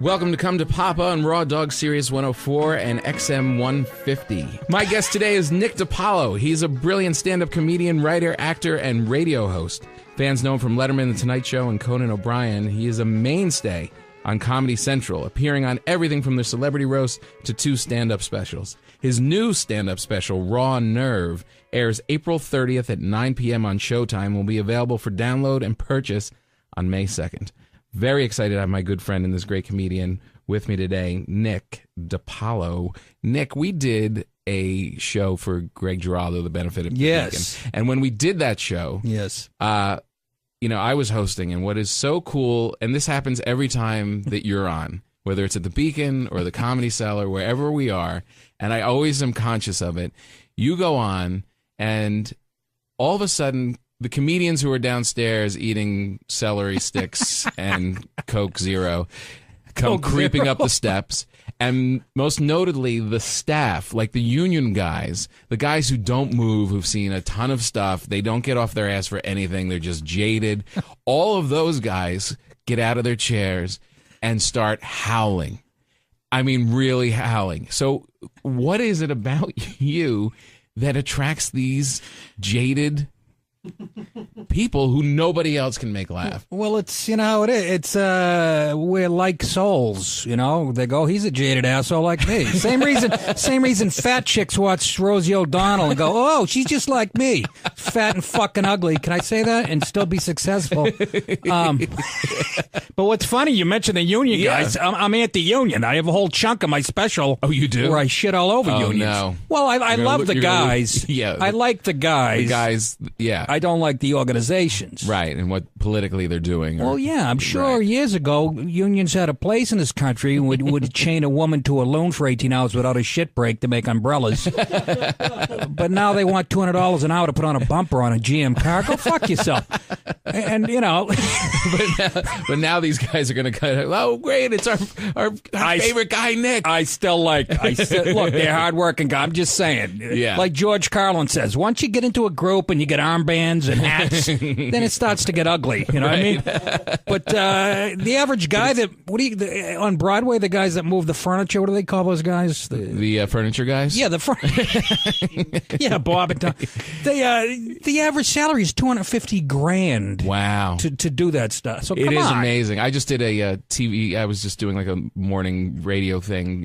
Welcome to Come to Papa on Raw Dog Sirius 104 and XM 150. My guest today is Nick DiPaolo. He's a brilliant stand-up comedian, writer, actor, and radio host. Fans know him from Letterman, The Tonight Show, and Conan O'Brien. He is a mainstay on Comedy Central, appearing on everything from the Celebrity Roast to 2 stand-up specials. His new stand-up special, Raw Nerve, airs April 30th at 9 p.m. on Showtime and will be available for download and purchase on May 2nd. Very excited to have my good friend and this great comedian with me today, Nick DiPaolo. Nick, we did a show for Greg Giraldo, The Benefit of the Beacon. And when we did that show, I was hosting, and what is so cool, and this happens every time that you're on, whether it's at the Beacon or the Comedy Cellar, wherever we are, and I always am conscious of it, you go on, and all of a sudden, the comedians who are downstairs eating celery sticks and Coke Zero come creeping up the steps. And most notably, the staff, like the union guys, the guys who don't move, who've seen a ton of stuff, they don't get off their ass for anything, they're just jaded. All of those guys get out of their chairs and start howling. I mean, really howling. So what is it about you that attracts these jaded people who nobody else can make laugh? Well, it's, you know, it is. It's, we're like souls, you know. They go, he's a jaded asshole like me. Same reason fat chicks watch Rosie O'Donnell and go, oh, she's just like me. Fat and fucking ugly. Can I say that? And still be successful. But what's funny, you mentioned the union guys. I'm anti-union. I have a whole chunk of my special. Oh, you do? Where I shit all over unions. No. Well, I love the guys. I like the guys. The guys, yeah. I don't like the organizations. Right, and what politically they're doing. Well, yeah, I'm sure years ago, unions had a place in this country and would chain a woman to a loon for 18 hours without a shit break to make umbrellas. But now they want $200 an hour to put on a bumper on a GM car. Go fuck yourself. And, you know. but now these guys are going to cut it. Oh, great, it's our favorite guy, Nick. Look, they're hardworking guys. I'm just saying. Yeah. Like George Carlin says, once you get into a group and you get armbands and hats, then it starts to get ugly. You know what I mean? But the average guy on Broadway, the guys that move the furniture, what do they call those guys? The furniture guys? Yeah, yeah, Bob and Tom. The average salary is $250,000. Wow. To do that stuff. So it is amazing. I just did a TV. I was just doing like a morning radio thing,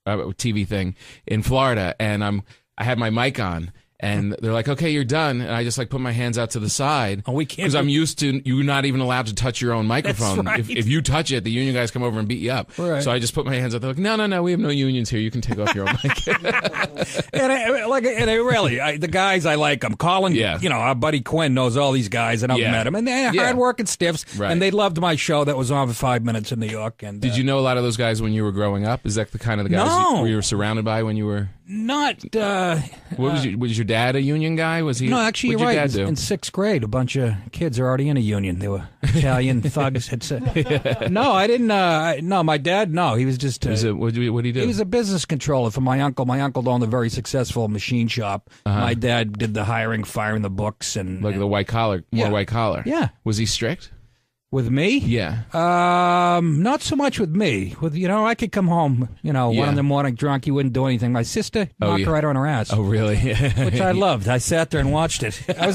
TV thing in Florida, and I had my mic on. And they're like, okay, you're done. And I just put my hands out to the side. Oh, we can't. Because I'm used to you not even allowed to touch your own microphone. That's right. If you touch it, the union guys come over and beat you up. Right. So I just put my hands out. They're like, no, we have no unions here. You can take off your own mic. The guys, I like them. Colin, our buddy Quinn knows all these guys, and I've met them. And they're hard-working stiffs. Right. And they loved my show that was on for 5 minutes in New York. And did you know a lot of those guys when you were growing up? Is that the kind of the guys you were surrounded by when you were... Not. Was your dad a union guy? Was he? No, actually, you're right. In 6th grade, a bunch of kids are already in a union. They were Italian thugs. No, I didn't. No, my dad. No, he was just. What did he do? He was a business controller for my uncle. My uncle owned a very successful machine shop. My dad did the hiring, firing, the books, and like the white collar, more white collar. Yeah. Was he strict? With me? Yeah. Not so much with me. I could come home, 1 in the morning drunk. He wouldn't do anything. My sister knocked right on her ass. Oh, really? Which I loved. I sat there and watched it. I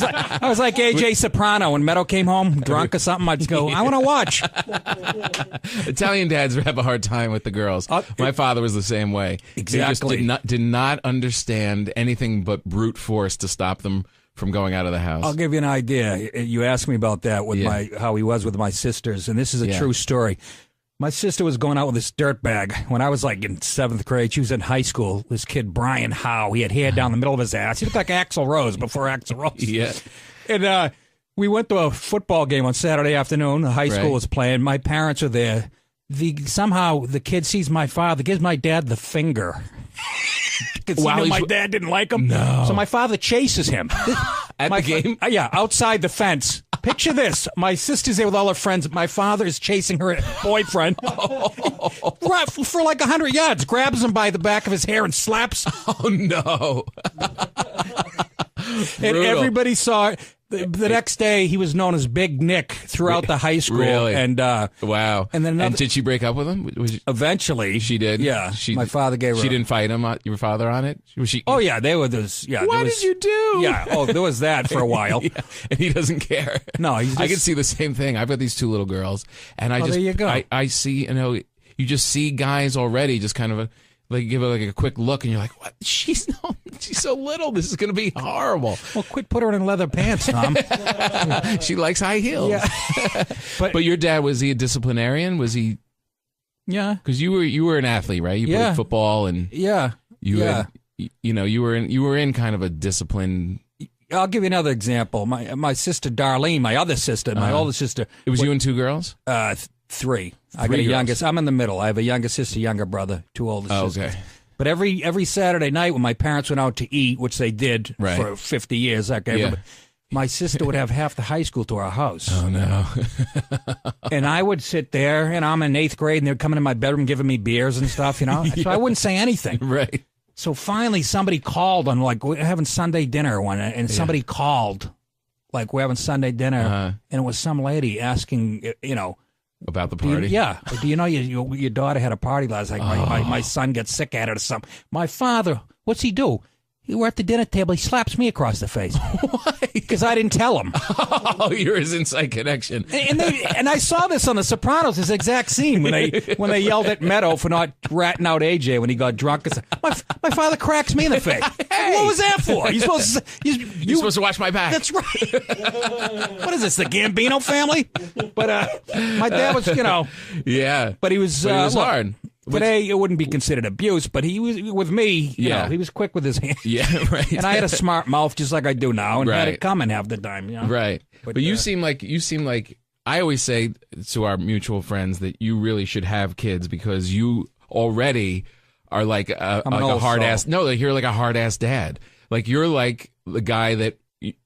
was like AJ Soprano when Meadow came home drunk or something. I'd just go, I want to watch. Italian dads have a hard time with the girls. My father was the same way. Exactly. He just did not understand anything but brute force to stop them from going out of the house. I'll give you an idea. You asked me about that with how he was with my sisters, and this is a true story. My sister was going out with this dirtbag when I was like in 7th grade. She was in high school. This kid, Brian Howe, he had hair down the middle of his ass. He looked like Axl Rose before Axl Rose. Yeah. And we went to a football game on Saturday afternoon. The high school was playing. My parents are there. Somehow the kid sees my father, gives my dad the finger. My dad didn't like him. No. So my father chases him. At the game? Outside the fence. Picture this. My sister's there with all her friends. My father is chasing her boyfriend for like 100 yards, grabs him by the back of his hair and slaps. Oh, no. And everybody saw it. The next day, he was known as Big Nick throughout the high school. Really? And wow. And then and did she break up with him? Eventually, she did. Yeah, my father gave her. She didn't fight him. Your father on it? Was she? Oh yeah, they were those. Yeah. What did you do? Yeah. Oh, there was that for a while. Yeah, and he doesn't care. No, he's just, I can see the same thing. I've got these two little girls, and I there you go. I see, you just see guys already just kind of give it like a quick look, and you're like, what? She's so little. This is going to be horrible. Well, quit putting her in leather pants, Tom. She likes high heels. Yeah. But your dad, was he a disciplinarian? Was he? Yeah. Because you were an athlete, right? You played football, and yeah, you were in kind of a discipline. I'll give you another example. My sister Darlene, my other sister, my older sister. It was you and two girls? Three. I got a youngest. I'm in the middle. I have a younger sister, younger brother, two older sisters. Okay. But every Saturday night when my parents went out to eat, which they did for 50 years, my sister would have half the high school to our house. Oh, no. And I would sit there, and I'm in 8th grade, and they're coming in my bedroom giving me beers and stuff, Yeah. So I wouldn't say anything. Right. So finally somebody called on, we're having Sunday dinner one, and somebody called, we're having Sunday dinner, and it was some lady asking, about the party? Do you know your daughter had a party last night? My son gets sick at it or something. My father, what's he do? We're at the dinner table. He slaps me across the face. Why? Because I didn't tell him. Oh, you're his inside connection. And I saw this on The Sopranos, this exact scene when they yelled at Meadow for not ratting out AJ when he got drunk. My father cracks me in the face. Hey. What was that for? You're supposed to watch my back. That's right. What is this, the Gambino family? But my dad was, Yeah. But he was hard. Today, it wouldn't be considered abuse, but he was, with me, you know, he was quick with his hands. Yeah, right. And I had a smart mouth just like I do now, and had it coming half the time. Right. But you seem like, I always say to our mutual friends that you really should have kids because you already are like a hard ass. No, you're like a hard ass dad. Like you're like the guy that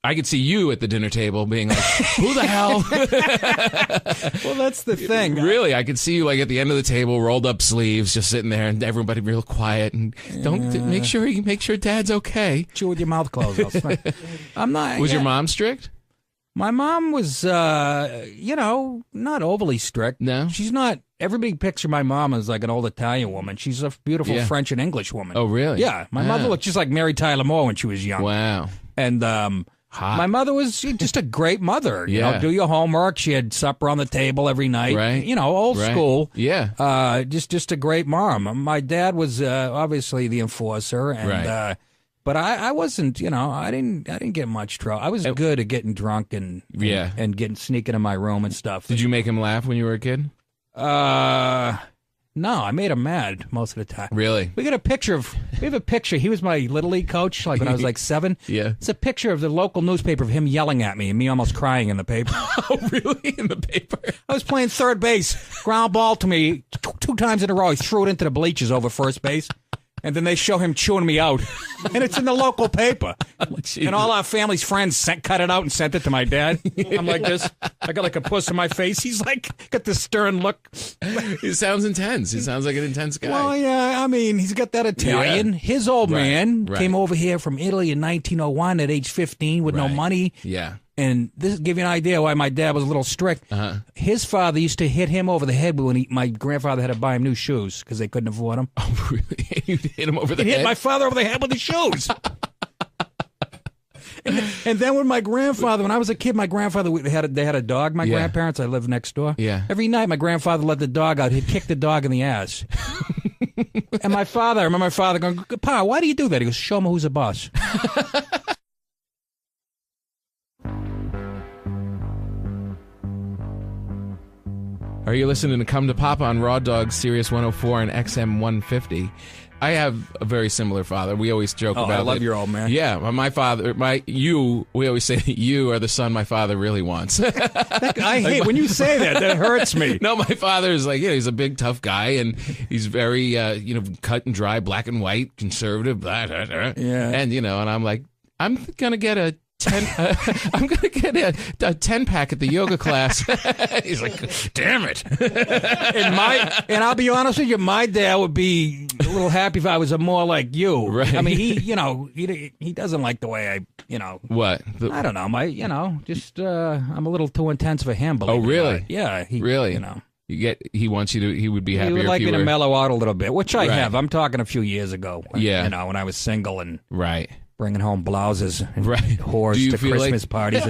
I could see you at the dinner table being like, who the hell? Well, that's the thing. Really, I could see you like at the end of the table, rolled up sleeves, just sitting there, and everybody real quiet, and make sure Dad's okay. Chew with your mouth closed. I'm not. Was your mom strict? My mom was, not overly strict. No, she's not. Everybody picture my mom as like an old Italian woman. She's a beautiful French and English woman. Oh, really? Yeah. My mother looked just like Mary Tyler Moore when she was young. Wow. And my mother was just a great mother. You know, do your homework. She had supper on the table every night. Right. Old school. Yeah. Just a great mom. My dad was obviously the enforcer, and but I wasn't. I didn't get much trouble. I was good at getting drunk and getting sneaking in my room and stuff. Did you make him laugh when you were a kid? No, I made him mad most of the time. Really? We have a picture. He was my Little League coach, like when I was like 7. Yeah. It's a picture of the local newspaper of him yelling at me and me almost crying in the paper. Oh, really? In the paper? I was playing third base. Ground ball to me 2 times in a row. He threw it into the bleachers over first base. And then they show him chewing me out. And it's in the local paper. And all our family's friends cut it out and sent it to my dad. I'm like this. I got like a puss in my face. He's like, got this stern look. He sounds intense. He sounds like an intense guy. Well, yeah, I mean, he's got that Italian. Yeah. His old man came over here from Italy in 1901 at age 15 with no money. Yeah. And this will give you an idea why my dad was a little strict. His father used to hit him over the head when my grandfather had to buy him new shoes because they couldn't afford them. Oh, really? You hit him over the head? He hit my father over the head with his shoes. And then when I was a kid, my grandfather they had a dog. My grandparents, I lived next door. Yeah. Every night, my grandfather let the dog out. He'd kick the dog in the ass. And I remember my father going, "Pa, why do you do that?" He goes, "Show him who's the boss." Are you listening to Come to Papa on Raw Dog, Sirius 104 and XM 150? I have a very similar father. We always joke about it. I love your old man. Yeah, my father, we always say that you are the son my father really wants. I hate when you say that. That hurts me. No, my father is like, he's a big, tough guy, and he's very, cut and dry, black and white, conservative, blah, blah, blah. Yeah. And, and I'm like, I'm going to get a 10-pack at the yoga class. He's like, damn it. And I'll be honest with you, my dad would be little happy if I was more like you. Right. I mean, he doesn't like the way What? I don't know. I'm a little too intense for him. Oh, really? Yeah. Really? He wants you to. He would be happier. He would like if you me to were... mellow out a little bit, which I Right. have. I'm talking a few years ago. Yeah. When I was single and Right. bringing home blouses and Right. whores Do you to feel Christmas parties.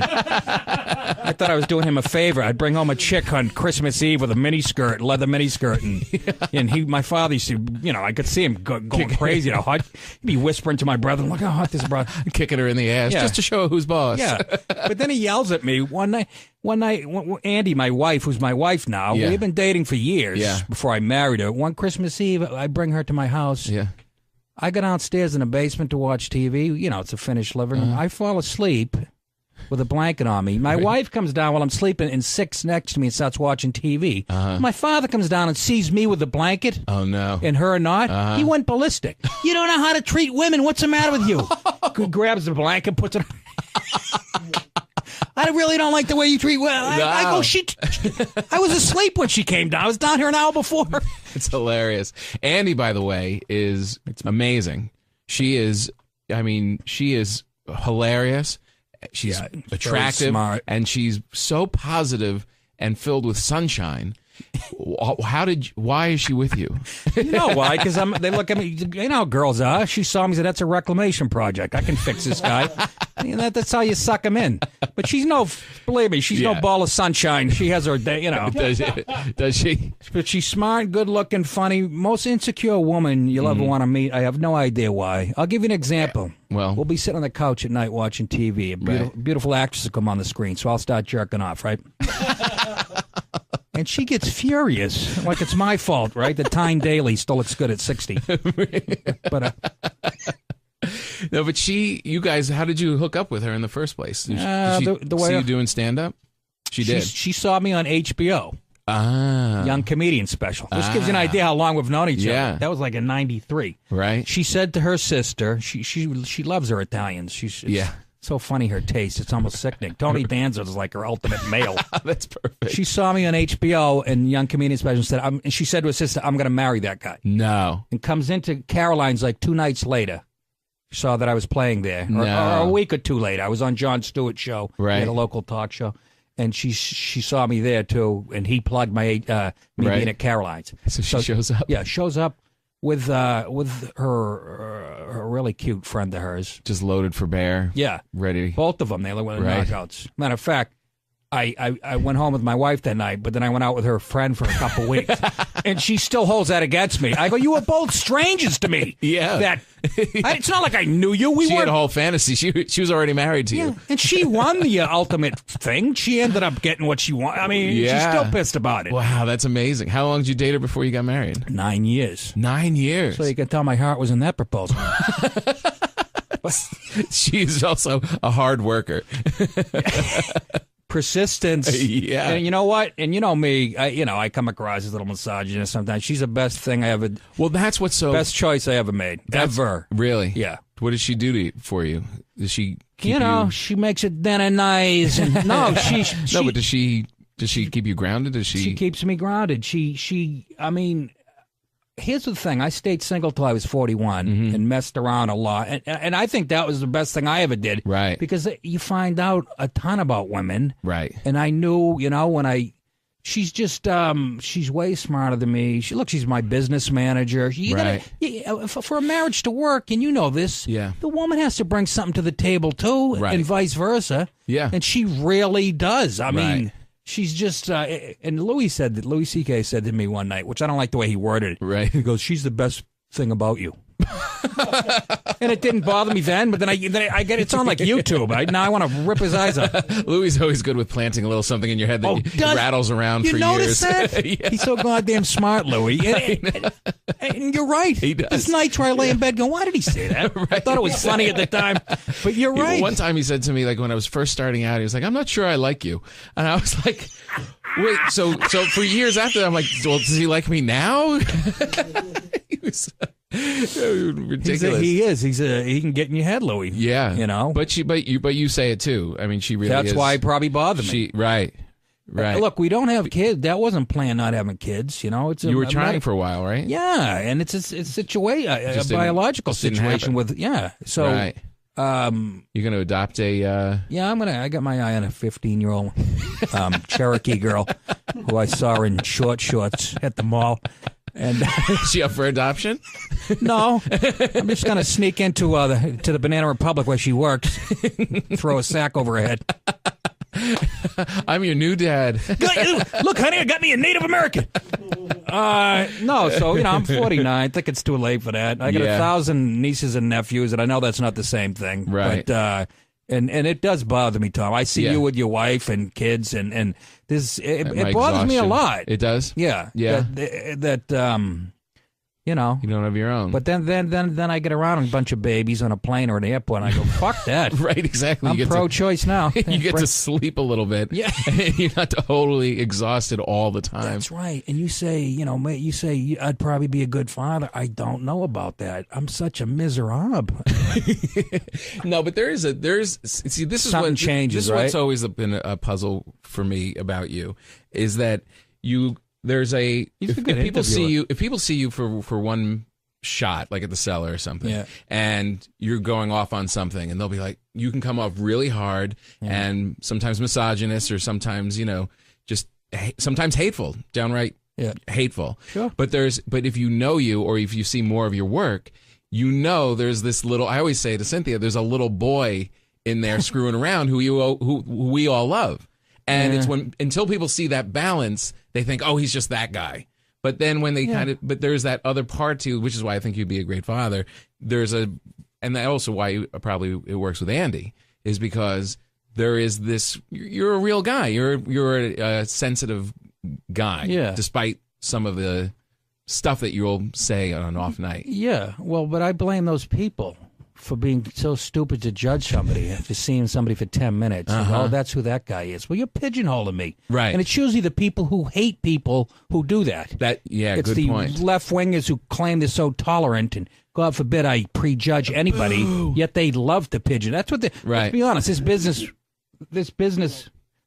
I thought I was doing him a favor. I'd bring home a chick on Christmas Eve with a leather miniskirt, and my father used to, I could see him going crazy. He'd be whispering to my brother, "Look how hot this brother," Kicking her in the ass just to show her who's boss. Yeah, but then he yells at me one night. Andy, my wife, who's my wife now, we've been dating for years before I married her. One Christmas Eve, I bring her to my house. Yeah. I go downstairs in the basement to watch TV. It's a finished living room. I fall asleep with a blanket on me. My wife comes down while I'm sleeping and sits next to me and starts watching TV. My father comes down and sees me with the blanket. Oh, no. And her not. He went ballistic. You don't know how to treat women. What's the matter with you? Grabs the blanket, puts it I really don't like the way you treat women. I go, I was asleep when she came down. I was down here an hour before. It's hilarious. Andy, by the way, is amazing. She is hilarious. She's attractive, smart. And she's so positive and filled with sunshine. Why is she with you? You know why? Because they look at me. You know how girls are. She saw me and said, "That's a reclamation project. I can fix this guy." And that's how you suck him in. But believe me, she's no ball of sunshine. She has her day, Does she? But she's smart, good looking, funny. Most insecure woman you'll ever want to meet. I have no idea why. I'll give you an example. Well, we'll be sitting on the couch at night watching TV. A beautiful actress will come on the screen, so I'll start jerking off, right? And she gets furious, like it's my fault, right? The Tyne Daly still looks good at 60. But no, but you guys, how did you hook up with her in the first place? Did the way see you doing stand-up? She did. She saw me on HBO. Young Comedian Special. This gives you an idea how long we've known each other. That was like in '93. Right. She said to her sister, she loves her Italians. So funny, her taste. It's almost sickening. Tony Danza is like her ultimate male. That's perfect. She saw me on HBO and Young Comedian Special and she said to her sister, "I'm going to marry that guy." No. And comes into Caroline's like 2 nights later. She saw that I was playing there. Or a week or two later. I was on Jon Stewart's show. Right. At a local talk show. And she saw me there too, and he plugged me being at Caroline's. So she shows up. Yeah, shows up with her really cute friend of hers. Just loaded for bear. Yeah. Ready. Both of them. They were knockouts. Matter of fact, I went home with my wife that night, but then I went out with her friend for a couple weeks, and she still holds that against me. I go, "You were both strangers to me." Yeah. It's not like I knew you. She had a whole fantasy. She was already married to you. And she won the ultimate thing. She ended up getting what she wanted. I mean, she's still pissed about it. Wow, that's amazing. How long did you date her before you got married? 9 years. 9 years. So you can tell my heart was in that proposal. She's also a hard worker. Persistence. Yeah. And you know what? And you know me, I come across as a little misogynist sometimes. She's the best thing I ever... Well, that's what's so... Best choice I ever made. Ever. Really? Yeah. What does she do for you? Does she keep she makes it dinner nice. And, no, but does she keep you grounded? Does she... She keeps me grounded. I mean... Here's the thing. I stayed single till I was 41 and messed around a lot. And I think that was the best thing I ever did. Right. Because you find out a ton about women. Right. And I knew, she's just, she's way smarter than me. She's my business manager. For a marriage to work, and you know this, the woman has to bring something to the table too, and vice versa. Yeah. And she really does. I mean... She's just, and Louis C.K. said to me one night, which I don't like the way he worded it. Right. He goes, "She's the best thing about you." And it didn't bother me then, but then I get it's on like YouTube. Now I want to rip his eyes out. Louis is always good with planting a little something in your head that rattles around for years. You notice that? Yeah. He's so goddamn smart, Louis. And you're right. He does. There's nights where I lay in bed going, "Why did he say that?" Right. I thought it was funny at the time, but you're right. One time he said to me, like when I was first starting out, he was like, "I'm not sure I like you," and I was like, "Wait, so for years after that, I'm like, well, does he like me now?" He was ridiculous. He is. He can get in your head, Louis. Yeah, But you say it too. I mean, she really. That's is. why it probably bothered me. Right. Right. Look, we don't have kids. That wasn't planned. Not having kids. You know, You were trying for a while, right? Yeah, and it's a biological situation with So right. You're going to adopt a... Yeah, I got my eye on a 15-year-old Cherokee girl who I saw in short shorts at the mall. And Is she up for adoption? No, I'm just going to sneak into the Banana Republic where she works, throw a sack over her head. I'm your new dad. Look, honey, I got me a Native American. No, so, I'm 49. I think it's too late for that. I got 1,000 nieces and nephews, and I know that's not the same thing. Right. But, and it does bother me, Tom. I see you with your wife and kids, and this it bothers me a lot. It does? Yeah. Yeah. You don't have your own. But then I get around a bunch of babies on a plane or an airport, and I go, fuck that. Right, exactly. I'm pro-choice now. You get to sleep a little bit. Yeah. You're not totally exhausted all the time. That's right. And you say, I'd probably be a good father. I don't know about that. I'm such a miserable. No, but see, this is something changes, this is right? what's always been a puzzle for me about you, is that if people see you for one shot, like at the cellar or something, and you're going off on something, and they'll be like, you can come off really hard and sometimes misogynist, or sometimes just sometimes hateful, downright hateful. Sure. But if you know you, or if you see more of your work, there's this little. I always say to Cynthia, there's a little boy in there screwing around who we all love. And it's until people see that balance, they think, oh, he's just that guy. But then when they but there's that other part too, which is why I think you'd be a great father. And that also why it works with Andy, is because there is this, you're a real guy. You're a sensitive guy, despite some of the stuff that you'll say on an off night. Yeah, well, but I blame those people for being so stupid to judge somebody after seeing somebody for 10 minutes. Oh, that's who that guy is. Well, you're pigeonholing me. Right. And it's usually the people who hate people who do that. It's good point. It's the left-wingers who claim they're so tolerant, and God forbid I prejudge anybody, yet they love to pigeon. That's what let's be honest,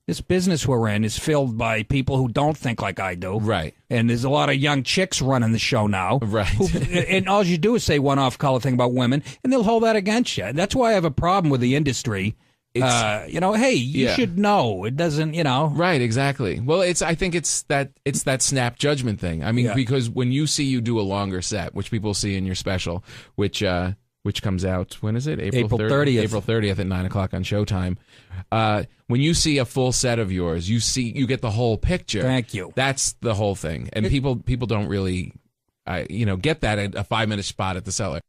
this business we're in is filled by people who don't think like I do. Right. And there's a lot of young chicks running the show now. Right. And all you do is say one off-color thing about women, and they'll hold that against you. That's why I have a problem with the industry. Hey, you should know. It doesn't, Right, exactly. Well, I think it's that snap judgment thing. I mean, because when you do a longer set, which people see in your special, which comes out, when is it? April 30th. April 30th at 9 o'clock on Showtime. When you see a full set of yours, you get the whole picture. Thank you. That's the whole thing. And people don't really, get that at a 5-minute spot at the cellar.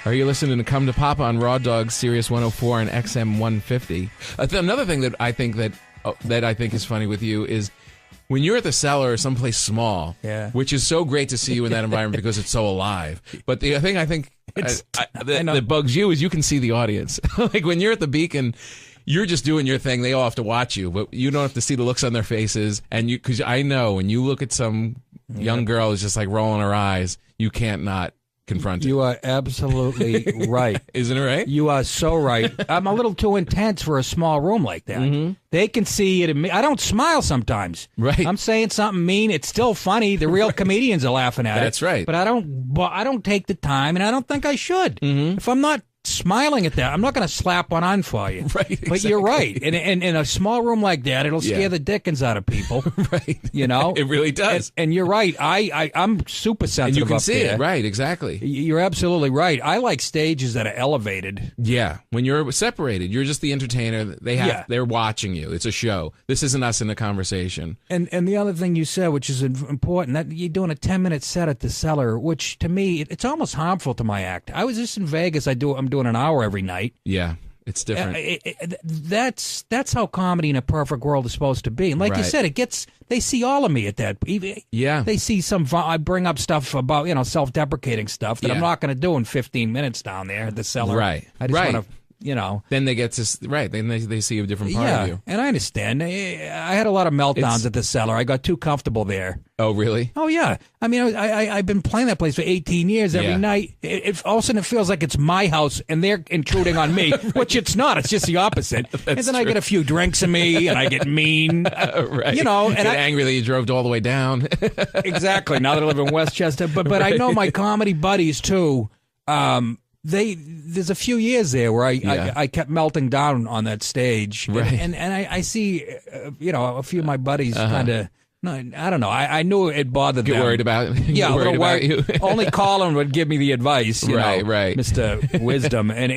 Are you listening to Come to Papa on Raw Dog, Sirius 104 and XM 150? Another thing that I think is funny with you is when you're at the cellar or someplace small, which is so great to see you in that environment because it's so alive. But the thing I think that bugs you is you can see the audience. Like when you're at the Beacon, you're just doing your thing. They all have to watch you, but you don't have to see the looks on their faces. And because I know when you look at some young girl who's just like rolling her eyes, you can't not confront it. You are absolutely right. Isn't it right? You are so right. I'm a little too intense for a small room like that. Mm-hmm. They can see it in me. I don't smile sometimes. Right. I'm saying something mean. It's still funny. The real comedians are laughing at it. That's right. But I don't take the time, and I don't think I should. Mm-hmm. If I'm not smiling at that, I'm not going to slap one on for you. Right. Exactly. But you're right. And in a small room like that, it'll scare the dickens out of people. Right. It really does. And you're right. I'm super sensitive. And you can up see there. it. Right. Exactly. You're absolutely right. I like stages that are elevated. Yeah. When you're separated, you're just the entertainer. They're watching you. It's a show. This isn't us in a conversation. And the other thing you said, which is important, that you're doing a 10-minute set at the cellar, which to me, it's almost harmful to my act. I was just in Vegas. I'm doing an hour every night. Yeah, it's different. That's how comedy in a perfect world is supposed to be. And like you said, they see all of me at that. Yeah. They see I bring up stuff about, self-deprecating stuff that I'm not going to do in 15 minutes down there at the cellar. Right. I just want to Then they get to Then they see a different part of you. And I understand. I had a lot of meltdowns at the Cellar. I got too comfortable there. Oh, really? Oh, yeah. I mean, I've been playing that place for 18 years. Every night, all of a sudden it feels like it's my house and they're intruding on me, which it's not. It's just the opposite. And then I get a few drinks in me and I get mean. Right. And get angry that you drove all the way down. Exactly. Now that I live in Westchester. But I know my comedy buddies, too. There's a few years there where I kept melting down on that stage. Right. And I see, a few of my buddies kind of. No, I don't know. I knew it bothered them. Get worried about it? Yeah, a little worried. You. Only Colin would give me the advice, right, Mr. Wisdom. And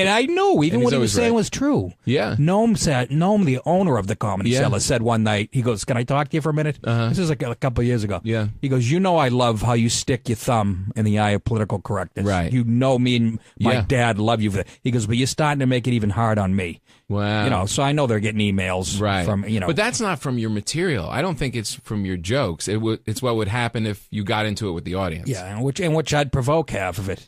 I knew even what he was saying was true. Yeah. Noam, the owner of the Comedy Cellar, said one night, he goes, "Can I talk to you for a minute?" This is like a couple of years ago. Yeah. He goes, I love how you stick your thumb in the eye of political correctness. Right. You know me and my dad love you for that. He goes, but you're starting to make it even hard on me. Wow. So I know they're getting emails from, But that's not from your material. I don't think it's from your jokes. It's what would happen if you got into it with the audience. Yeah, in which I'd provoke half of it.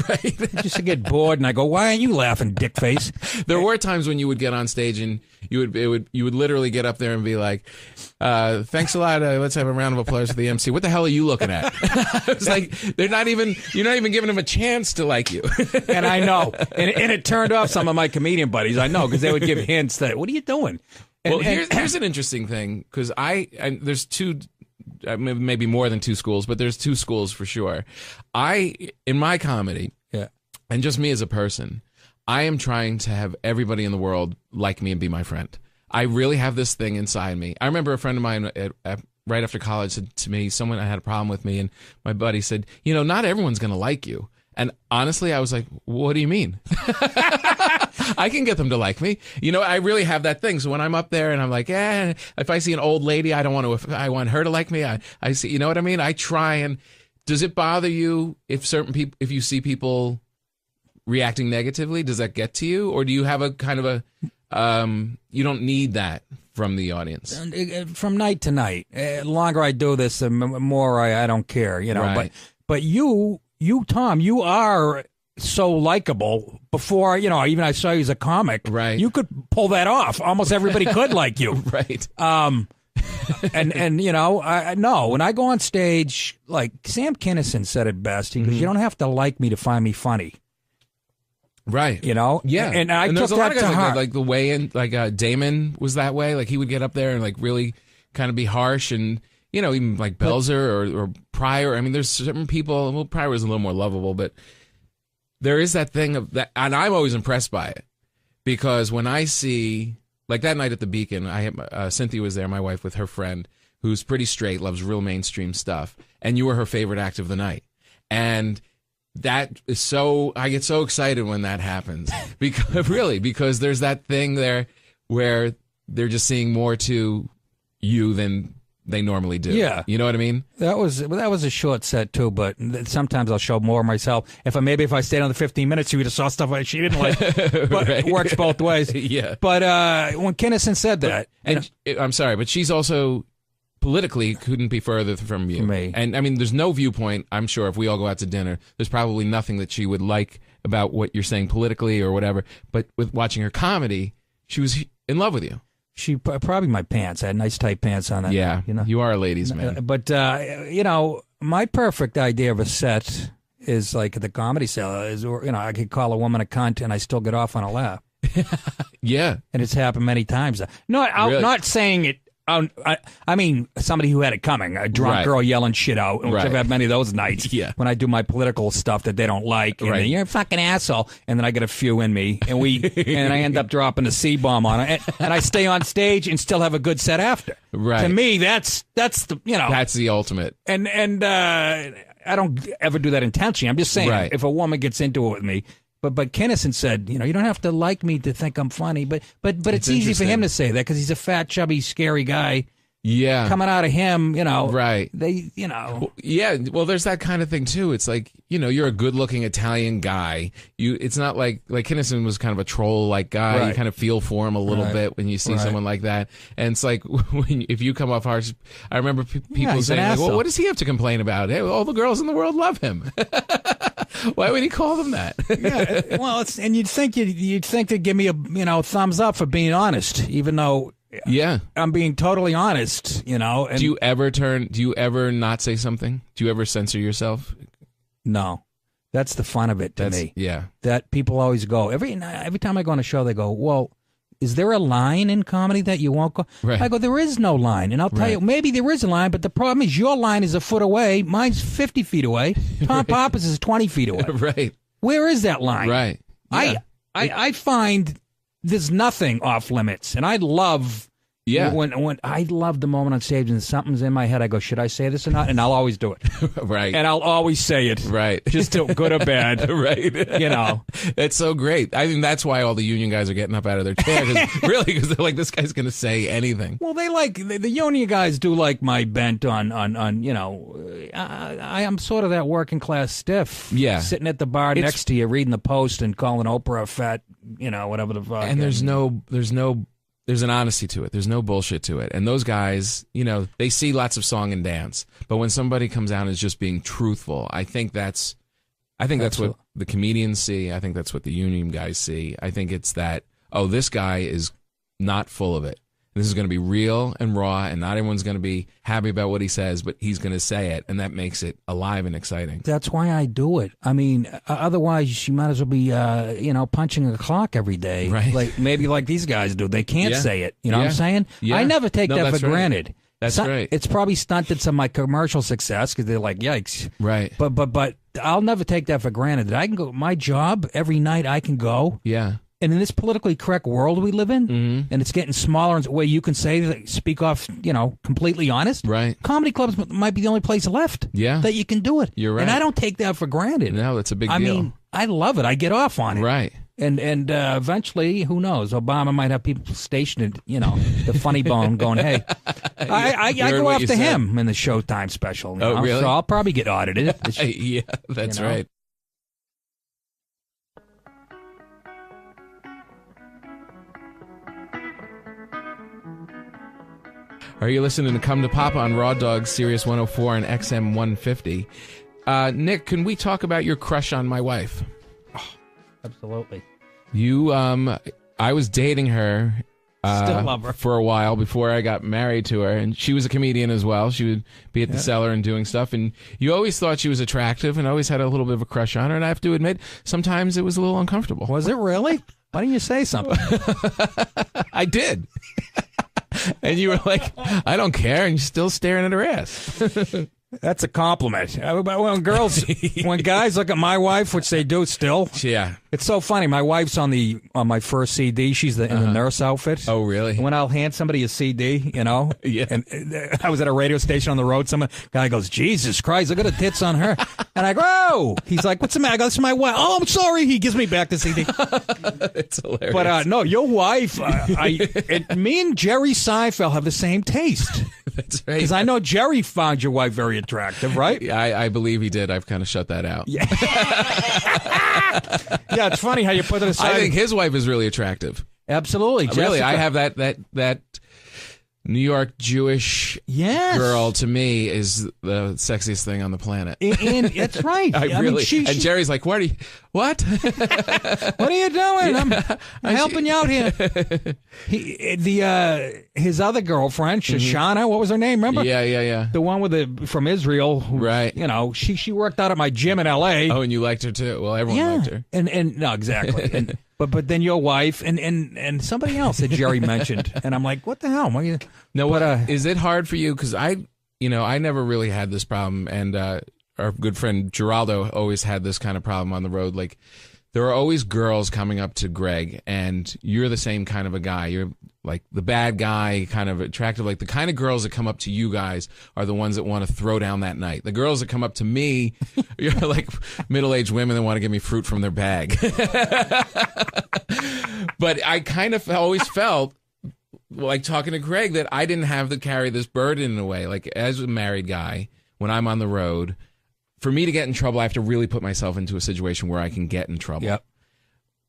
Right. Just to get bored, and I go, "Why aren't you laughing, dick face?" There were times when you would get on stage and you would literally get up there and be like, "Thanks a lot. Let's have a round of applause for the MC." What the hell are you looking at? It's like you're not even giving them a chance to like you. And I know, and it turned off some of my comedian buddies. I know, because they would give hints that, "What are you doing?" And, here's an interesting thing, because there's two, maybe more than two schools, but there's two schools for sure. In my comedy, and just me as a person, I am trying to have everybody in the world like me and be my friend. I really have this thing inside me. I remember a friend of mine right after college said to me, someone had a problem with me, and my buddy said, not everyone's going to like you. And honestly, I was like, what do you mean? I can get them to like me. I really have that thing. So when I'm up there and I'm like, if I see an old lady, I want her to like me. I see, you know what I mean? I try. And does it bother you if if you see people reacting negatively? Does that get to you? Or do you have a kind of you don't need that from the audience? From night to night. The longer I do this, the more I don't care, Right. But you, Tom, you are so likable. Before, even I saw you as a comic. Right. You could pull that off. Almost everybody could like you. Right. I know when I go on stage, like Sam Kinison said it best. He goes, "You don't have to like me to find me funny." Right. Yeah. And I took a lot that of guys to heart. Like the way in, Damon was that way. Like he would get up there and like really kind of be harsh, and even like Belzer or Pryor. I mean, there's certain people. Well, Pryor was a little more lovable, but there is that thing of that, and I'm always impressed by it, because when I see, like that night at the Beacon, I had Cynthia was there, my wife, with her friend who's pretty straight, loves real mainstream stuff, and you were her favorite act of the night, and that is so, I get so excited when that happens, because there's that thing there where they're just seeing more to you than they normally do. Yeah. You know what I mean? That was a short set too, but sometimes I'll show more of myself. If I stayed on the 15 minutes, you would have saw stuff she didn't like. But Right. It works both ways. Yeah. But when Kinison said that, I'm sorry, but she's also politically couldn't be further from you. From me. And I mean, there's no viewpoint, I'm sure, if we all go out to dinner, there's probably nothing that she would like about what you're saying politically or whatever. But with watching her comedy, she was in love with you. She probably my pants. I had nice tight pants on. Yeah, you are a ladies' man. But my perfect idea of a set is like the Comedy Cellar. Is I could call a woman a cunt and I still get off on a laugh. Yeah, and it's happened many times. Not saying it. I mean, somebody who had it coming, a drunk girl yelling shit out, which I've had many of those nights. Yeah. When I do my political stuff that they don't like, and then, you're a fucking asshole, and then I get a few in me, and and I end up dropping a C-bomb on it, and I stay on stage and still have a good set after. Right. To me, that's the that's the ultimate. And I don't ever do that intentionally. I'm just saying, if a woman gets into it with me. But Kinison said, you don't have to like me to think I'm funny. But it's easy for him to say that because he's a fat, chubby, scary guy. Yeah. Coming out of him, Right. They, Yeah. Well, there's that kind of thing too. It's like, you're a good-looking Italian guy. It's not like Kinison was kind of a troll-like guy. Right. You kind of feel for him a little bit when you see someone like that. And it's like if you come off harsh, I remember people saying, like, well, what does he have to complain about? Hey, all the girls in the world love him. Why would he call them that? Yeah, well, and you'd think they'd give me a thumbs up for being honest, even though I'm being totally honest. And do you ever not say something? Do you ever censor yourself? No. That's the fun of it to me. Yeah. That people always go, every time I go on a show, they go, well, is there a line in comedy that you won't go? Right. I go, there is no line. And I'll tell you, maybe there is a line, but the problem is your line is a foot away. Mine's 50 feet away. Tom Papa's is 20 feet away. Right. Where is that line? Right. Yeah. I find there's nothing off limits. And I love... Yeah. When I love the moment on stage and something's in my head, I go, should I say this or not? And I'll always do it. Right. And I'll always say it. Right. Just to good or bad. Right. It's so great. I think that's why all the union guys are getting up out of their chair. Because they're like, this guy's going to say anything. Well, they the union guys do like my bent on I am sort of that working class stiff. Yeah. Sitting at the bar next to you, reading the Post and calling Oprah a fat, whatever the fuck. And there's an honesty to it. There's no bullshit to it. And those guys, they see lots of song and dance. But when somebody comes out and is just being truthful, I think that's what the comedians see. I think that's what the union guys see. I think it's that, this guy is not full of it. This is going to be real and raw, and not everyone's going to be happy about what he says, but he's going to say it, and that makes it alive and exciting. That's why I do it. I mean, otherwise you might as well be, punching a clock every day. Right. Maybe like these guys do. They can't say it. You know what I'm saying? Yeah. I never take that for granted. That's right. It's probably stunted some of my commercial success because they're like, yikes. Right. But I'll never take that for granted. That I can go, my job, every night I can go. Yeah. And in this politically correct world we live in, and it's getting smaller, and where you can speak off, completely honest. Right. Comedy clubs might be the only place left. That you can do it. You're right. And I don't take that for granted. No, that's a big deal. I mean, I love it. I get off on it. Right. And eventually, who knows? Obama might have people stationed at, the funny bone going, hey, I go after him in the Showtime special. Really? So I'll probably get audited. Yeah, that's right. Are you listening to Come to Papa on Raw Dog, Sirius 104 and XM 150? Nick, can we talk about your crush on my wife? Oh, absolutely. I was dating her. Still love her. For a while before I got married to her, and she was a comedian as well. She would be at the cellar and doing stuff, and you always thought she was attractive and always had a little bit of a crush on her, and I have to admit, sometimes it was a little uncomfortable. Was it really? Why didn't you say something? I did. And you were like, I don't care, and you're still staring at her ass. That's a compliment. When guys look at my wife, which they do still, it's so funny. My wife's on my first CD. She's in the nurse outfit. Oh, really? When I'll hand somebody a CD, and I was at a radio station on the road. Some guy goes, "Jesus Christ, look at the tits on her," and I go, "Oh." He's like, "What's the matter?" I go, "This is my wife." "Oh, I'm sorry." He gives me back the CD. It's hilarious. But no, your wife. Me and Jerry Seinfeld have the same taste. That's right. Because I know Jerry found your wife very attractive, right? Yeah, I believe he did. I've kind of shut that out. Yeah. Yeah, it's funny how you put it aside. I think his wife is really attractive. Absolutely. Really, Jessica. I have that New York Jewish girl, to me, is the sexiest thing on the planet. And that's right. I mean, and Jerry's like, what? What are you doing? I'm helping you out here. His other girlfriend, Shoshana, what was her name? Remember? Yeah. The one from Israel. Right. She worked out at my gym in L.A. Oh, and you liked her too. Well, everyone liked her. And no, exactly. But then your wife and somebody else that Jerry mentioned, and I'm like, what the hell? Is it hard for you? Because I never really had this problem, and our good friend Geraldo always had this kind of problem on the road. Like, there are always girls coming up to Greg, and you're the same kind of a guy. You're like the bad guy, kind of attractive. Like, the kind of girls that come up to you guys are the ones that want to throw down that night. The girls that come up to me, you're like middle-aged women that want to give me fruit from their bag. But I kind of always felt like talking to Greg that I didn't have to carry this burden in a way. Like, as a married guy, when I'm on the road, for me to get in trouble, I have to really put myself into a situation where I can get in trouble. Yep.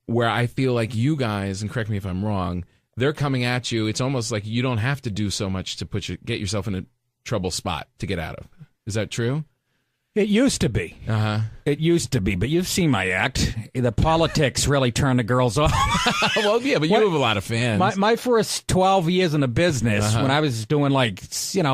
Where I feel like you guys, and correct me if I'm wrong, they're coming at you. It's almost like you don't have to do so much to get yourself in a trouble spot to get out of. Is that true? It used to be. It used to be, but you've seen my act. The politics really turned the girls off. Well, yeah, but you have a lot of fans. My first 12 years in the business, when I was doing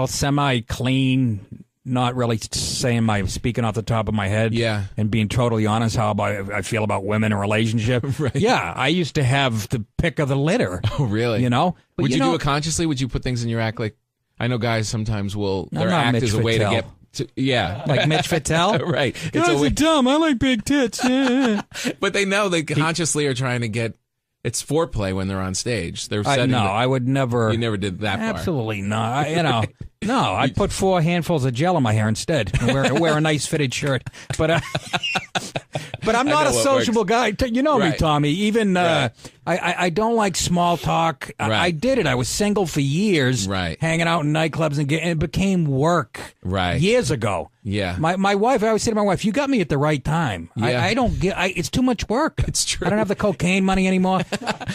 semi-clean, not really speaking off the top of my head, and being totally honest how I feel about women and relationship. Right. Yeah, I used to have the pick of the litter. Oh, really? You know? But Would you do it consciously? Would you put things in your act like? I know guys sometimes their act is a way to get. Like Mitch Fattel? Right. Guys are dumb. I like big tits. Yeah. But they know they consciously are trying to get. It's foreplay when they're on stage. They're setting. I would never. You never did that part. Absolutely not. No, I'd put 4 handfuls of gel in my hair instead and wear a nice fitted shirt. But I'm not a sociable guy. You know me, Tommy. Even I don't like small talk. I did it. I was single for years, hanging out in nightclubs, and it became work years ago. Yeah. My wife, I always say to my wife, you got me at the right time. Yeah. I don't get, it's too much work. It's true. I don't have the cocaine money anymore.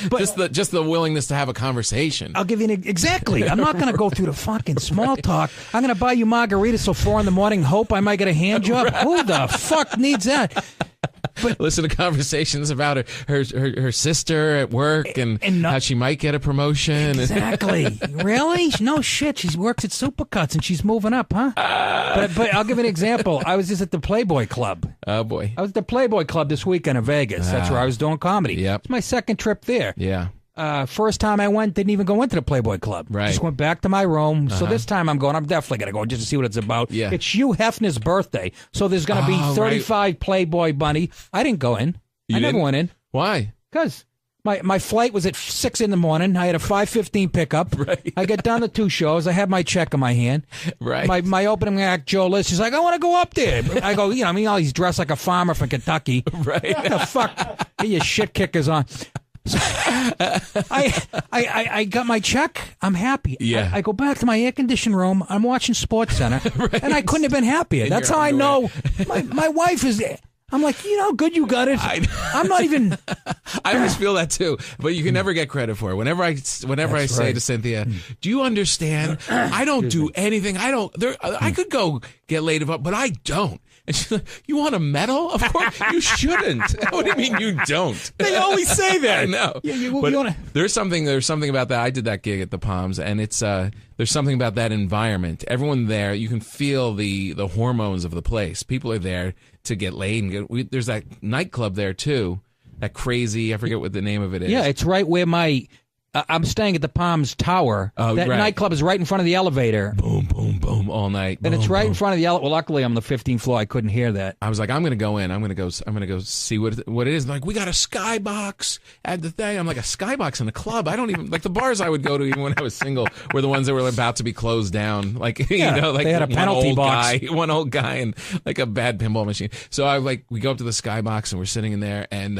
But just the willingness to have a conversation. I'll give you exactly. I'm not going to go through the fucking small talk. I'm going to buy you margaritas till 4 a.m, hope I might get a hand job. Who the fuck needs that? But listen to conversations about her sister at work and how she might get a promotion. Exactly. Really? No shit. She works at Supercuts and she's moving up, huh? But I'll give you an example. I was just at the Playboy Club. Oh, boy. I was at the Playboy Club this weekend in Vegas. That's where I was doing comedy. Yep. It's my second trip there. Yeah. First time I went, didn't even go into the Playboy Club. Right. Just went back to my room. So this time I'm definitely going to go just to see what it's about. Yeah. It's Hugh Hefner's birthday. So there's going to be 35 Playboy bunny. I didn't go in. I never went in. Why? Because my flight was at 6 a.m. I had a 5:15 pickup. Right. I got done the 2 shows. I had my check in my hand. Right. My opening act, Joe List, is like, I want to go up there. I go, he's dressed like a farmer from Kentucky. Right. What the fuck? Get your shit kickers on. So I got my check. I'm happy. Yeah. I go back to my air conditioned room. I'm watching Sports Center, and I couldn't have been happier. That's how I know my wife is. I'm like, how good you got it. I'm not even. I always feel that too, but you can never get credit for it. Whenever I say to Cynthia, "Do you understand? I don't do anything. I could go get laid up, but I don't." And she's like, "You want a medal? Of course you shouldn't." What do you mean you don't? They always say that. I know. Yeah, there's something about that. I did that gig at the Palms, and it's there's something about that environment. Everyone there, you can feel the hormones of the place. People are there to get laid. And there's that nightclub there too. That crazy, I forget what the name of it is. Yeah, it's right where I'm staying at the Palms Tower. Oh, that nightclub is right in front of the elevator. Boom, boom, boom, all night. And boom, it's right boom. in front of the elevator. Well, luckily, I'm on the 15th floor. I couldn't hear that. I was like, I'm going to go in. I'm going to go see what it is. Like, we got a skybox at the thing. I'm like, a skybox in a club? I don't even, like the bars I would go to even when I was single were the ones that were about to be closed down. Like, like they had a penalty box. One old guy and like a bad pinball machine. So we go up to the skybox and we're sitting in there and,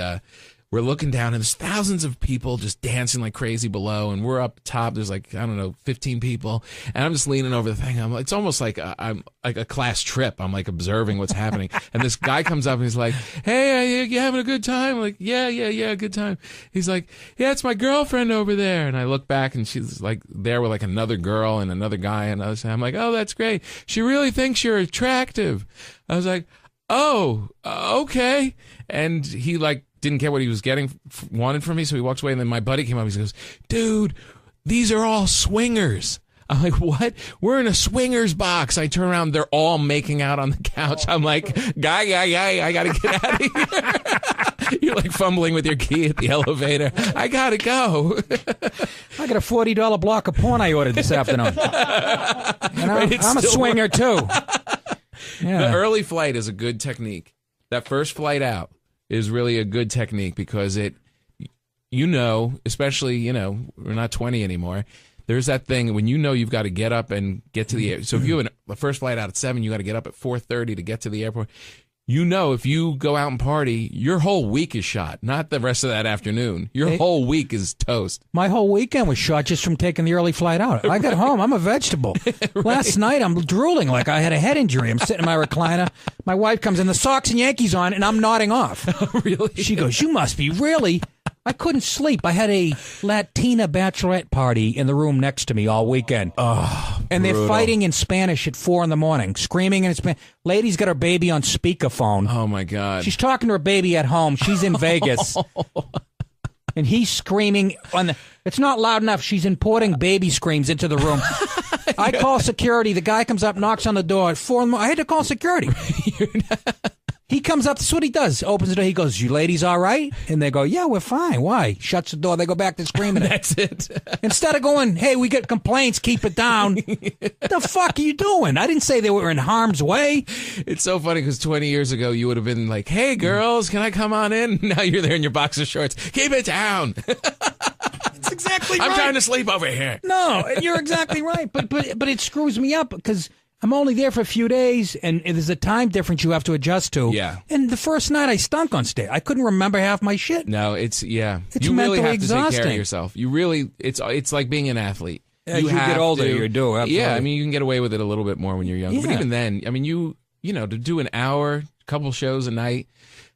we're looking down, and there's thousands of people just dancing like crazy below, and we're up top. There's 15 people, and I'm just leaning over the thing. It's almost like I'm like a class trip. I'm like observing what's happening, and this guy comes up and he's like, "Hey, you having a good time?" I'm like, yeah, good time. He's like, "Yeah, it's my girlfriend over there," and I look back, and she's like there with like another girl and another guy, and I'm like, "Oh, that's great. She really thinks you're attractive." I was like, "Oh, okay," and he didn't care what he was wanted from me, so he walks away, and then my buddy came up, he goes, "Dude, these are all swingers." I'm like, "What? We're in a swingers box." I turn around, they're all making out on the couch. I'm like, guy, I gotta get out of here. You're like fumbling with your key at the elevator. I gotta go. I got a $40 block of porn I ordered this afternoon. I'm a swinger too. Yeah. The early flight is a good technique. That first flight out is really a good technique because especially, we're not 20 anymore. There's that thing when you've got to get up and get to the airport. So if you have the first flight out at 7, you got to get up at 4:30 to get to the airport. If you go out and party, your whole week is shot, not the rest of that afternoon. Your whole week is toast. My whole weekend was shot just from taking the early flight out. I got home, I'm a vegetable. Right. Last night, I'm drooling like I had a head injury. I'm sitting in my recliner. My wife comes in, the Sox and Yankees on, and I'm nodding off. Really? She goes, "You must be really I couldn't sleep. I had a Latina bachelorette party in the room next to me all weekend. Oh, and brutal. they're fighting in Spanish at 4 a.m, screaming in Spanish. Lady's got her baby on speakerphone. Oh, my God. She's talking to her baby at home. She's in Vegas. And he's screaming on the... It's not loud enough. She's importing baby screams into the room. I call security. The guy comes up, knocks on the door at 4 a.m. I had to call security. He comes up. That's what he does. Opens the door. He goes, "You ladies all right?" And they go, "Yeah, we're fine." Why? Shuts the door. They go back to screaming. That's it. Instead of going, "Hey, we get complaints. Keep it down." What the fuck are you doing? I didn't say they were in harm's way. It's so funny because 20 years ago you would have been like, "Hey, girls, can I come on in?" Now you're there in your boxer shorts. Keep it down. That's exactly right. I'm trying to sleep over here. No, you're exactly right. But it screws me up because I'm only there for a few days, and there's a time difference you have to adjust to. Yeah. And the first night I stunk on stage. I couldn't remember half my shit. No, it's It's you really mentally have to exhausting. take care of yourself. You really, it's like being an athlete. As you get have older, to- you do. Absolutely. Yeah, I mean, you can get away with it a little bit more when you're young. But Yeah. even then, I mean, you know, to do an hour, couple shows a night,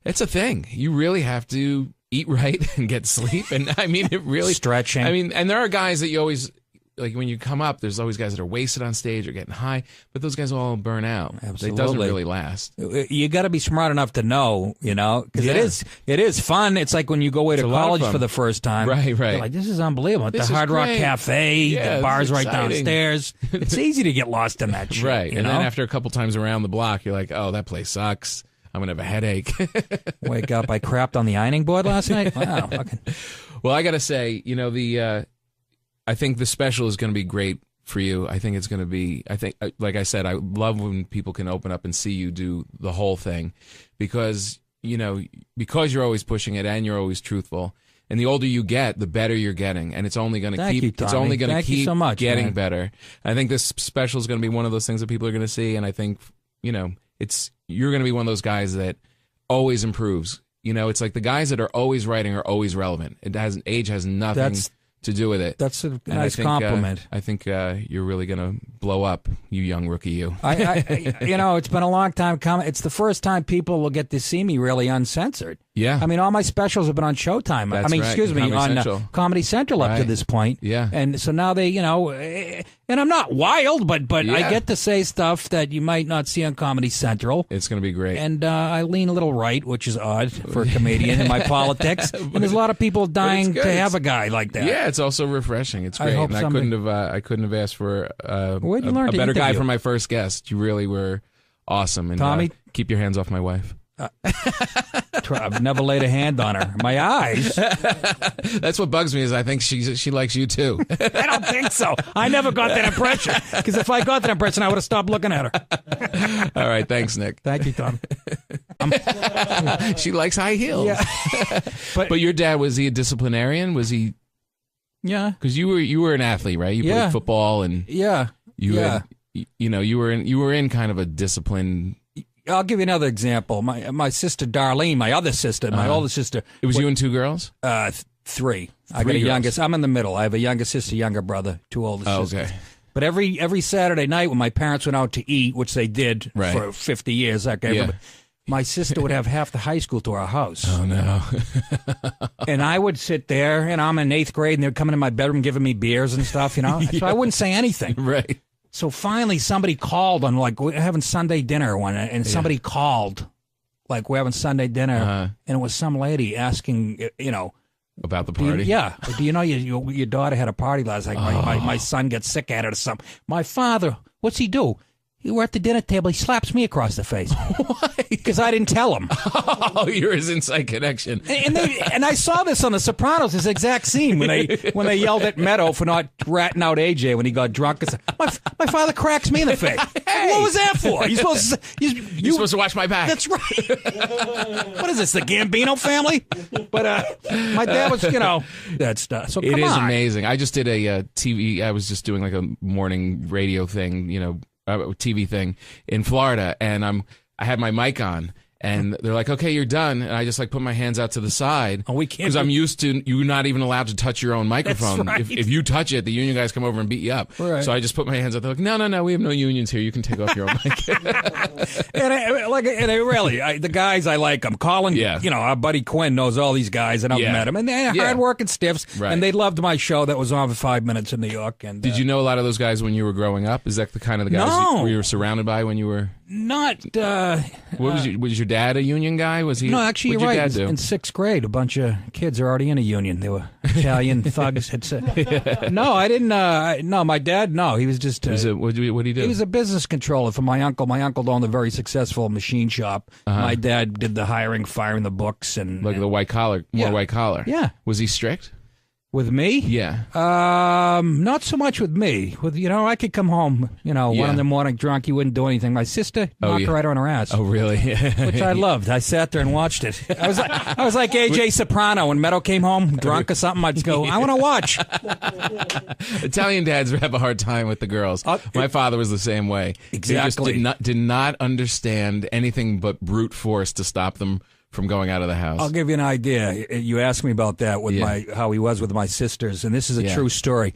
it's a thing. You really have to eat right and get sleep. And I mean, it really Stretching. I mean, and there are guys that you always like when you come up. There's always guys that are wasted on stage or getting high, but those guys all burn out. Absolutely. It doesn't really last. You got to be smart enough to know, because Yeah. it is fun. It's like when you go away to a lot of college fun. for the first time. Right. You're like, this is unbelievable. This The is Hard Rock great. Cafe, Yeah, the this bar's is right exciting. downstairs. It's easy to get lost in that shit. Right. You And know? then after a couple times around the block, you're like, oh, that place sucks. I'm going to have a headache. Wake up, I crapped on the ironing board last night. Wow. Fucking... Well, I got to say, I think the special is going to be great for you. I think it's going to be, like I said, I love when people can open up and see you do the whole thing because you're always pushing it and you're always truthful. And the older you get, the better you're getting, and it's only going to Thank you, it's Tommy. only going to Thank you keep so much, getting man. better. I think this special is going to be one of those things that people are going to see, and I think you're going to be one of those guys that always improves. It's like the guys that are always writing are always relevant. Age has nothing to do with it. That's a And nice compliment. I think you're really going to blow up, you young rookie. You. I it's been a long time coming. It's the first time people will get to see me really uncensored. Yeah. I mean, all my specials have been on Showtime. That's right. Excuse me, Comedy on Central. Comedy Central up to Right. this point. Yeah. And so now they, and I'm not wild, but I Yeah. get to say stuff that you might not see on Comedy Central. It's going to be great. And I lean a little right, which is odd for a comedian in my politics. And there's a lot of people dying good. to have a guy like that. Yeah, it's also refreshing. It's I great. hope And I couldn't have asked for Where'd you learn a to better guy interview? for my first guest. You really were awesome. And Tommy? keep your hands off my wife. I've never laid a hand on her. My eyes? That's what bugs me is I think she likes you too. I don't think so. I never got that impression. Because if I got that impression, I would have stopped looking at her. All right, thanks, Nick. Thank you, Tom. She likes high heels. Yeah. But your dad, was he a disciplinarian? Was he? Yeah. Because you were an athlete, right? You Yeah. played football and Yeah. you Yeah. you were in kind of a discipline. I'll give you another example. My sister Darlene, my other sister, my older sister. It was you and two girls. Three. I got a girls. youngest. I'm in the middle. I have a younger sister, younger brother, two older Oh, sisters. okay. But every Saturday night when my parents went out to eat, which they did Right. for 50 years, like everybody, my sister would have half the high school to our house. Oh no. And I would sit there, and I'm in 8th grade, and they're coming in my bedroom giving me beers and stuff, So I wouldn't say anything. Right. So finally, somebody called on, like, we're having Sunday dinner one, and somebody called, like, we're having Sunday dinner, and it was some lady asking, About the do you, party. do you know your daughter had a party last night? My son gets sick at it or something. My father, what's he do? We're at the dinner table. He slaps me across the face. Why? Because I didn't tell him. Oh, you're his inside connection. And I saw this on The Sopranos, this exact scene when they yelled at Meadow for not ratting out AJ when he got drunk. My father cracks me in the face. Hey! What was that for? You're You're supposed to watch my back. That's right. What is this, the Gambino family? But my dad was, that stuff. So It come is on. amazing. I just did a TV. I was just doing like a morning radio thing, TV thing in Florida, and I had my mic on, And they're like, okay, you're done. And I just like put my hands out to the side. Oh, we can't. Because I'm used to you not even allowed to touch your own microphone. That's right. If you touch it, the union guys come over and beat you up. Right. So I just put my hands out. They're like, no, we have no unions here. You can take off your own mic. The guys, I like them. Colin, Yeah. Our buddy Quinn knows all these guys, and I've Yeah. met them. And they're Yeah. hard-working stiffs, Right. and they loved my show that was on for 5 minutes in New York. And Did you know a lot of those guys when you were growing up? Is that the kind of the guys No. you were surrounded by when you were... Not. What was your dad a union guy? Was he? No, actually, what'd you're your right. dad do? In sixth grade, a bunch of kids are already in a union. They were Italian thugs. No, I didn't. No, my dad. No, he was just. What did he do? He was a business controller for my uncle. My uncle owned a very successful machine shop. My dad did the hiring, firing, the books, and like the white collar, more Yeah. white collar. Yeah. Was he strict? With me? Yeah. Not so much with me. I could come home, 1 in the morning drunk. He wouldn't do anything. My sister knocked her right on her ass. Oh, really? Which I loved. I sat there and watched it. I was like AJ Soprano when Meadow came home drunk or something. I'd just go, I want to watch. Italian dads have a hard time with the girls. My father was the same way. Exactly. He just did not understand anything but brute force to stop them from going out of the house. I'll give you an idea. You asked me about that with how he was with my sisters, and this is a true story.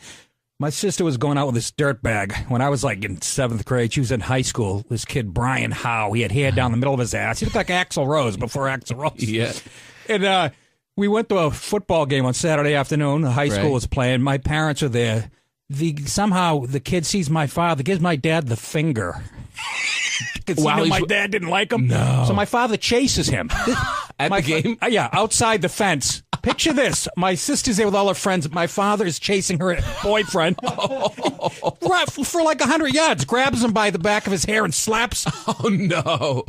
My sister was going out with this dirtbag when I was like in 7th grade. She was in high school. This kid, Brian Howe, he had hair down the middle of his ass. He looked like Axl Rose before Axl Rose. Yeah. And we went to a football game on Saturday afternoon. The high school was playing. My parents were there. Somehow the kid sees my father, gives my dad the finger. My dad didn't like him. No. So my father chases him. At the game? Yeah, outside the fence. Picture this. My sister's there with all her friends. My father is chasing her boyfriend for like 100 yards, grabs him by the back of his hair and slaps. Oh, no.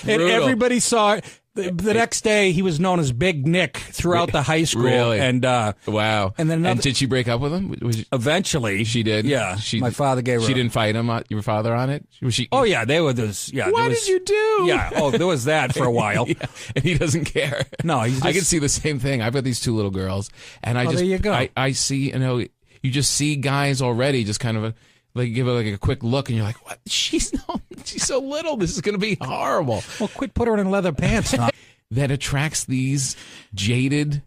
And everybody saw it. The next day, he was known as Big Nick throughout the high school. Really? And wow. And then did she break up with him? Eventually, she did. Yeah. My father gave her. She didn't fight him. Your father on it. Was she? Oh yeah, they were those. Yeah. What did you do? Yeah. Oh, there was that for a while. Yeah. And he doesn't care. No, he's just, I can see the same thing. I've got these 2 little girls, and there you go. I see. You just see guys already just kind of give her like a quick look, and you're like, what? She's so little. This is going to be horrible. Well, quit putting her in leather pants. Huh? That attracts these jaded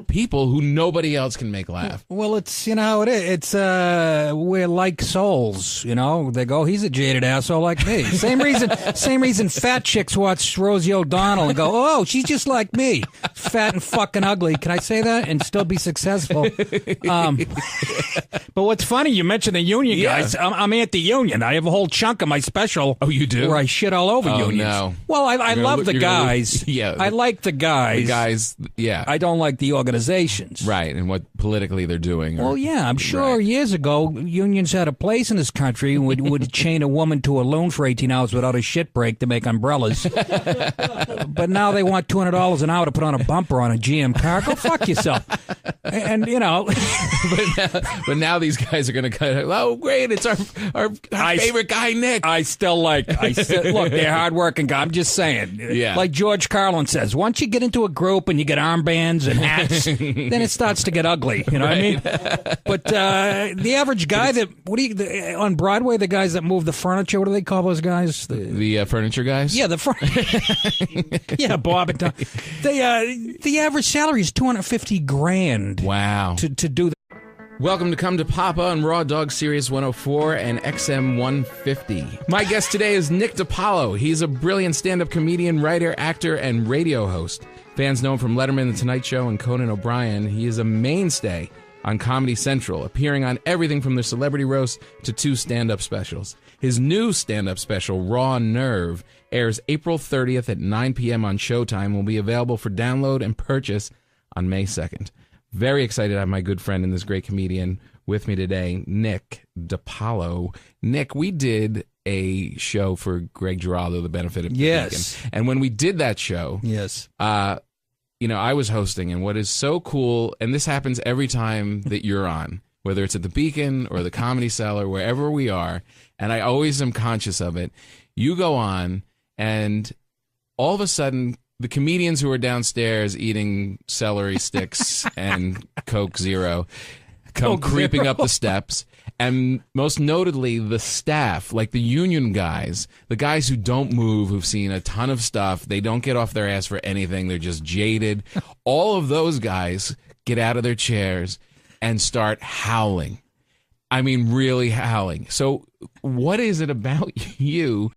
people who nobody else can make laugh. Well, it's it is. It's we're like souls. They go, he's a jaded asshole like me. Same reason fat chicks watch Rosie O'Donnell and go, oh, she's just like me, fat and fucking ugly. Can I say that and still be successful? But what's funny, you mentioned the union guys. I'm anti-union. I have a whole chunk of my special. Oh, you do? Where I shit all over unions. No. Well, I love the guys. Yeah. I like the guys. The guys. Yeah. I don't like the organizations. Right, and what politically they're doing. Well, yeah, I'm sure years ago, unions had a place in this country and would chain a woman to a loon for 18 hours without a shit break to make umbrellas. But now they want $200 an hour to put on a bumper on a GM car. Go fuck yourself. And but now these guys are going to oh, great, it's our favorite guy, Nick. Look, they're hardworking guys. I'm just saying. Yeah. Like George Carlin says, once you get into a group and you get armbands and hats, then it starts to get ugly. You know what I mean? But the average guy on Broadway, the guys that move the furniture, what do they call those guys? The furniture guys? Yeah, yeah, Bob and Tom. The average salary is $250,000. Wow. To do that. Welcome to Come to Papa on Raw Dog Sirius 104 and XM 150. My guest today is Nick DiPaolo. He's a brilliant stand-up comedian, writer, actor, and radio host. Fans know him from Letterman, The Tonight Show, and Conan O'Brien. He is a mainstay on Comedy Central, appearing on everything from the Celebrity Roast to 2 stand-up specials. His new stand-up special, Raw Nerve, airs April 30th at 9 p.m. on Showtime and will be available for download and purchase on May 2nd. Very excited to have my good friend and this great comedian with me today, Nick DiPaolo. Nick, we did a show for Greg Giraldo, The Benefit of the Beacon. And when we did that show, I was hosting, and what is so cool, and this happens every time that you're on, whether it's at the Beacon or the Comedy Cellar, wherever we are, and I always am conscious of it. You go on, and all of a sudden, the comedians who are downstairs eating celery sticks and Coke Zero come creeping up the steps, And most notably, the staff, like the union guys, the guys who don't move, who've seen a ton of stuff. They don't get off their ass for anything. They're just jaded. All of those guys get out of their chairs and start howling. I mean, really howling. So what is it about you